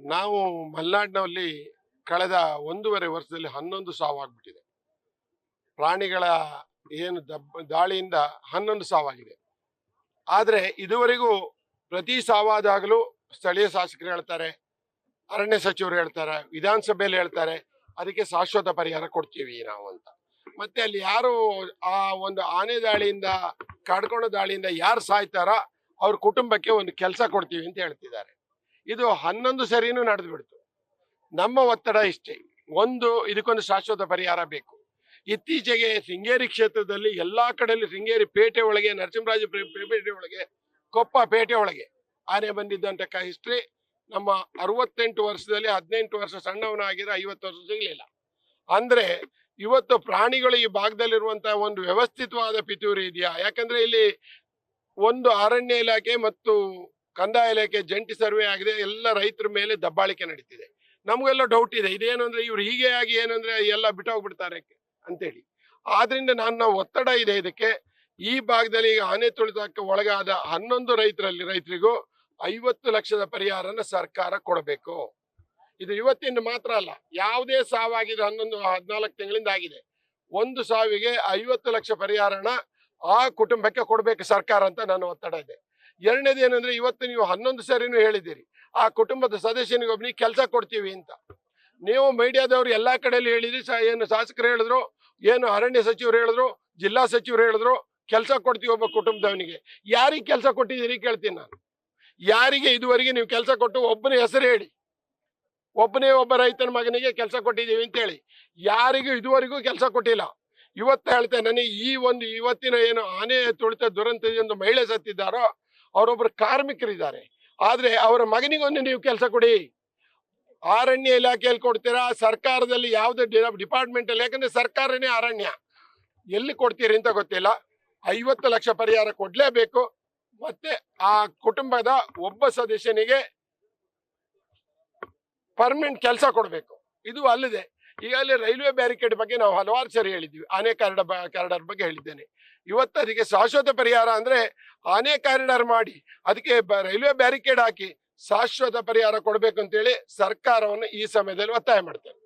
ನಾವು ಮಲೆನಾಡಿನಲ್ಲಿ ಕಳೆದ 1.5 ವರ್ಷದಲ್ಲಿ 11 ಸಾವಾಗ್ಬಿಟ್ಟಿದೆ. ಪ್ರಾಣಿಗಳ ಏನು ದಾಳಿಯಿಂದ 11 ಸಾವಾಗಿದೆ. ಆದರೆ ಇದುವರೆಗೂ ಪ್ರತಿ ಸಾವಾದಾಗಲೂ ಸ್ಥಳೀಯ ಶಾಸಕರು ಹೇಳ್ತಾರೆ, ಅರಣ್ಯ ಸಚಿವರು ಹೇಳ್ತಾರೆ, ವಿಧಾನಸಭೆಯಲ್ಲಿ ಹೇಳ್ತಾರೆ, ಅದಕ್ಕೆ ಶಾಶ್ವತ ಪರಿಹಾರ ಕೊಡ್ತೀವಿ ನಾವು ಅಂತ. ಮತ್ತೆ ಅಲ್ಲಿ ಯಾರು ಆ ಒಂದು ಆನೆ ದಾಳಿಯಿಂದ ಕಾಡ್ಕೊಂಡ ದಾಳಿಯಿಂದ ಯಾರು ಸಾಯ್ತಾರ ಅವ್ರ ಕುಟುಂಬಕ್ಕೆ ಒಂದು ಕೆಲಸ ಕೊಡ್ತೀವಿ ಅಂತ ಹೇಳ್ತಿದ್ದಾರೆ. ಇದು 11 ಸರಿನೂ ನಡೆದು ಬಿಡ್ತು. ನಮ್ಮ ಒತ್ತಡ ಇಷ್ಟೇ, ಇದಕ್ಕೊಂದು ಶಾಶ್ವತ ಪರಿಹಾರ ಬೇಕು. ಇತ್ತೀಚೆಗೆ ಶೃಂಗೇರಿ ಕ್ಷೇತ್ರದಲ್ಲಿ ಎಲ್ಲಾ ಕಡೆಯಲ್ಲಿ ಶೃಂಗೇರಿ ಪೇಟೆ ಒಳಗೆ, ನರಸಿಂಹರಾಜ ಪೇಟೆ ಒಳಗೆ, ಕೊಪ್ಪ ಪೇಟೆ ಒಳಗೆ ಆನೆ ಬಂದಿದ್ದಂತ ಹಿಸ್ಟ್ರಿ ನಮ್ಮ 68 ವರ್ಷದಲ್ಲಿ 18 ವರ್ಷ ಸಣ್ಣವನಾಗಿರೋ 50 ವರ್ಷ ಸಿಗ್ಲಿಲ್ಲ. ಅಂದ್ರೆ ಇವತ್ತು ಪ್ರಾಣಿಗಳು ಈ ಭಾಗದಲ್ಲಿರುವಂತಹ ಒಂದು ವ್ಯವಸ್ಥಿತವಾದ ಪಿತೂರಿ ಇದೆಯಾ? ಯಾಕಂದ್ರೆ ಇಲ್ಲಿ ಒಂದು ಅರಣ್ಯ ಇಲಾಖೆ ಮತ್ತು ಕಂದಾಯ ಇಲಾಖೆ ಜಂಟಿ ಸರ್ವೆ ಆಗಿದೆ, ಎಲ್ಲ ರೈತರ ಮೇಲೆ ದಬ್ಬಾಳಿಕೆ ನಡೀತಿದೆ. ನಮಗೆಲ್ಲ ಡೌಟ್ ಇದೆ, ಇದೇನು ಅಂದ್ರೆ ಇವ್ರು ಹೀಗೆ ಆಗಿ ಏನಂದ್ರೆ ಎಲ್ಲ ಬಿಟ್ಟೋಗ್ಬಿಡ್ತಾರೆ ಅಂತೇಳಿ. ಆದ್ರಿಂದ ನಾವು ಒತ್ತಡ ಇದೆ ಇದಕ್ಕೆ. ಈ ಭಾಗದಲ್ಲಿ ಆನೆ ತುಳಿತಕ್ಕೆ ಒಳಗಾದ 11 ರೈತರಿಗೂ 50 ಲಕ್ಷದ ಪರಿಹಾರನ ಸರ್ಕಾರ ಕೊಡಬೇಕು. ಇದು ಇವತ್ತಿನ ಮಾತ್ರ ಅಲ್ಲ, ಯಾವುದೇ ಸಾವಾಗಿದೆ 14 ತಿಂಗಳಿಂದ ಆಗಿದೆ. ಒಂದು ಸಾವಿಗೆ 50 ಲಕ್ಷ ಪರಿಹಾರನ ಆ ಕುಟುಂಬಕ್ಕೆ ಕೊಡ್ಬೇಕು ಸರ್ಕಾರ ಅಂತ ನನ್ನ ಒತ್ತಡ ಇದೆ. ಎರಡನೇದು ಏನಂದ್ರೆ, ಇವತ್ತು ನೀವು 11 ಸರಿನೂ ಹೇಳಿದ್ದೀರಿ, ಆ ಕುಟುಂಬದ ಸದಸ್ಯನಿಗೊಬ್ಬನಿಗೆ ಕೆಲಸ ಕೊಡ್ತೀವಿ ಅಂತ. ನೀವು ಮೀಡಿಯಾದವ್ರು ಎಲ್ಲಾ ಕಡೆಯಲ್ಲಿ ಹೇಳಿದ್ರಿ, ಏನು ಶಾಸಕರು ಹೇಳಿದ್ರು, ಏನು ಅರಣ್ಯ ಸಚಿವರು ಹೇಳಿದ್ರು, ಜಿಲ್ಲಾ ಸಚಿವರು ಹೇಳಿದ್ರು, ಕೆಲಸ ಕೊಡ್ತೀವಿ ಒಬ್ಬ ಕುಟುಂಬದವನಿಗೆ. ಯಾರಿಗೆ ಕೆಲಸ ಕೊಟ್ಟಿದ್ದೀರಿ ಕೇಳ್ತೀನಿ ನಾನು. ಯಾರಿಗೆ ಇದುವರೆಗೆ ನೀವು ಕೆಲಸ ಕೊಟ್ಟು ಒಬ್ಬನ ಹೆಸರು ಹೇಳಿ, ಒಬ್ಬನೇ ಒಬ್ಬ ರೈತನ ಮಗನಿಗೆ ಕೆಲಸ ಕೊಟ್ಟಿದ್ದೀವಿ ಅಂತ ಹೇಳಿ. ಯಾರಿಗೂ ಇದುವರೆಗೂ ಕೆಲಸ ಕೊಟ್ಟಿಲ್ಲ. ಇವತ್ತು ಹೇಳ್ತೇನೆ, ನನಗೆ ಇವತ್ತಿನ ಏನು ಆನೆ ತುಳಿತ ದುರಂತದಿಂದ ಮಹಿಳೆ ಸತ್ತಿದ್ದಾರೋ ಅವರೊಬ್ಬರು ಕಾರ್ಮಿಕರಿದ್ದಾರೆ. ಆದ್ರೆ ಅವರ ಮಗನಿಗೊಂದು ನೀವು ಕೆಲಸ ಕೊಡಿ. ಅರಣ್ಯ ಇಲಾಖೆಯಲ್ಲಿ ಕೊಡ್ತೀರಾ, ಸರ್ಕಾರದಲ್ಲಿ ಯಾವುದೇ ಡಿಪಾರ್ಟ್ಮೆಂಟ್ ಅಲ್ಲಿ, ಯಾಕಂದ್ರೆ ಸರ್ಕಾರನೇ ಅರಣ್ಯ, ಎಲ್ಲಿ ಕೊಡ್ತೀರಿ ಅಂತ ಗೊತ್ತಿಲ್ಲ. 50 ಲಕ್ಷ ಪರಿಹಾರ ಕೊಡ್ಲೇಬೇಕು. ಮತ್ತೆ ಆ ಕುಟುಂಬದ ಒಬ್ಬ ಸದಸ್ಯನಿಗೆ ಪರ್ಮನೆಂಟ್ ಕೆಲಸ ಕೊಡಬೇಕು. ಇದು ಅಲ್ಲದೆ ಈಗಾಗಲೇ ರೈಲ್ವೆ ಬ್ಯಾರಿಕೇಡ್ ಬಗ್ಗೆ ನಾವು ಹಲವಾರು ಸರಿ ಹೇಳಿದ್ವಿ, ಆನೆ ಕಾರಿಡಾರ್ ಬಗ್ಗೆ ಹೇಳಿದ್ದೇನೆ. ಇವತ್ತು ಅದಕ್ಕೆ ಶಾಶ್ವತ ಪರಿಹಾರ ಅಂದ್ರೆ ಆನೆ ಕಾರಿಡಾರ್ ಮಾಡಿ ಅದಕ್ಕೆ ರೈಲ್ವೆ ಬ್ಯಾರಿಕೇಡ್ ಹಾಕಿ ಶಾಶ್ವತ ಪರಿಹಾರ ಕೊಡಬೇಕು ಅಂತೇಳಿ ಸರ್ಕಾರವನ್ನು ಈ ಸಮಯದಲ್ಲಿ ಒತ್ತಾಯ ಮಾಡ್ತೇನೆ.